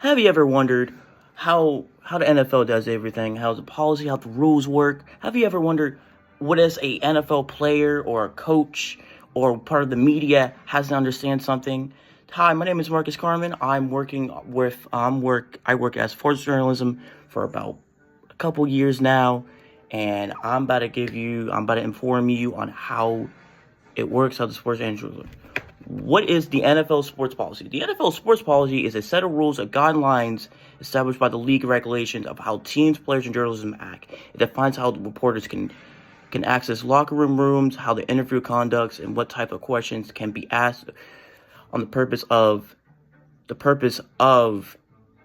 Have you ever wondered how the NFL does everything, how the policy, how the rules work? Have you ever wondered what is a NFL player or a coach or part of the media has to understand something? Hi, my name is Markus CARMON. I work as sports journalism for about a couple years now, and I'm about to inform you on how it works, how the sports industry works. What is the NFL sports policy? The NFL sports policy is a set of rules and guidelines established by the league regulations of how teams, players, and journalism act. It defines how the reporters can access locker rooms, how the interview conducts, and what type of questions can be asked on the purpose of the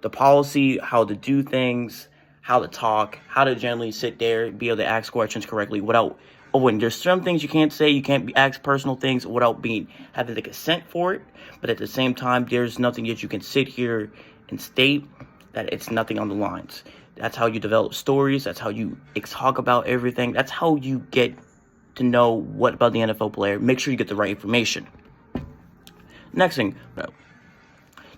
policy, how to do things, how to talk, how to generally sit there, be able to ask questions correctly without. Oh, and there's some things you can't say. You can't ask personal things without having the consent for it. But at the same time, there's nothing that you can sit here and state that it's nothing on the lines. That's how you develop stories. That's how you talk about everything. That's how you get to know what about the NFL player. Make sure you get the right information. Next thing,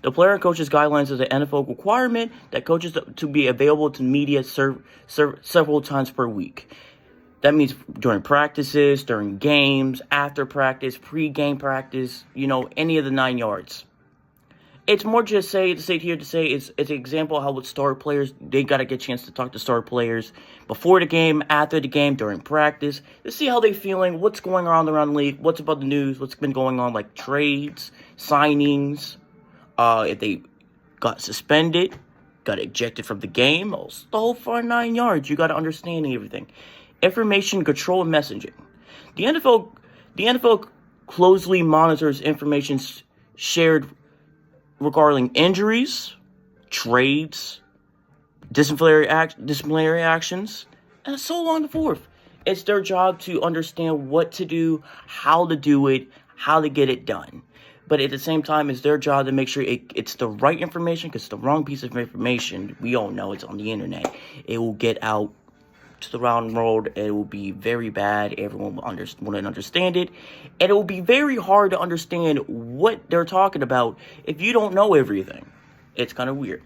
the player and coaches guidelines is an NFL requirement that coaches to be available to media several times per week. That means during practices, during games, after practice, pre-game practice, any of the 9 yards. It's more just it's an example of how with star players, they got to get a chance to talk to star players before the game, after the game, during practice, to see how they're feeling, what's going on around the league, what's about the news, what's been going on, like trades, signings, if they got suspended, got ejected from the game, the whole for 9 yards. You got to understand everything. Information control and messaging. The NFL closely monitors information shared regarding injuries, trades, disciplinary actions, and so on and forth. It's their job to understand what to do, how to do it, how to get it done. But at the same time, it's their job to make sure it's the right information, because the wrong piece of information, we all know it's on the internet. It will get out to the round world. It will be very bad. Everyone won't understand it, and it will be very hard to understand what they're talking about if you don't know everything. It's kind of weird.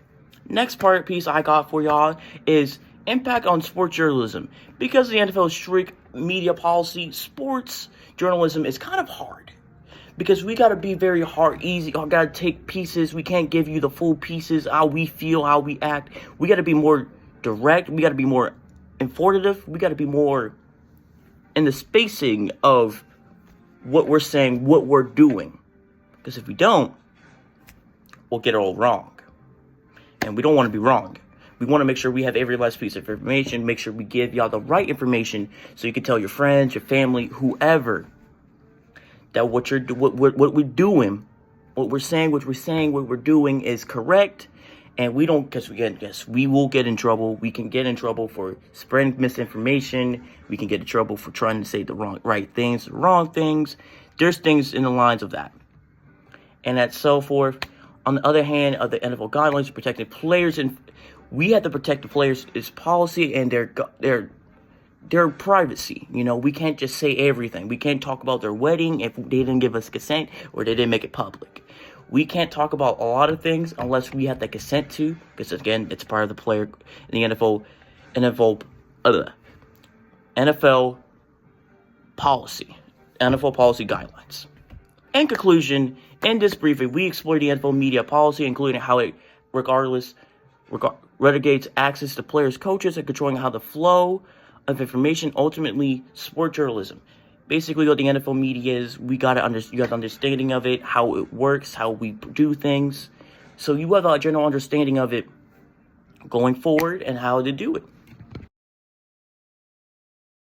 Next piece I got for y'all is impact on sports journalism. Because of the NFL's strict media policy, sports journalism is kind of hard, because we got to be very easy. I got to take pieces. We can't give you the full pieces, how we feel, how we act. We got to be more direct. We got to be more informative. We got to be more in the spacing of what we're saying, what we're doing. Because if we don't, we'll get it all wrong. And we don't want to be wrong. We want to make sure we have every last piece of information. Make sure we give y'all the right information so you can tell your friends, your family, whoever, that what we're doing, what we're doing is correct. And we don't, because we will get in trouble. We can get in trouble for spreading misinformation. We can get in trouble for trying to say the wrong things. There's things in the lines of that. And that's so forth. On the other hand, of the NFL guidelines to protect the players, and we have to protect the players' policy and their privacy. We can't just say everything. We can't talk about their wedding if they didn't give us consent or they didn't make it public. We can't talk about a lot of things unless we have the consent to, because again, it's part of the player in the NFL policy guidelines. In conclusion, in this briefing, we explore the NFL media policy, including how it relegates access to players, coaches, and controlling how the flow of information, ultimately sport journalism. Basically, what the NFL media is, you got understanding of it, how it works, how we do things. So you have a general understanding of it going forward and how to do it.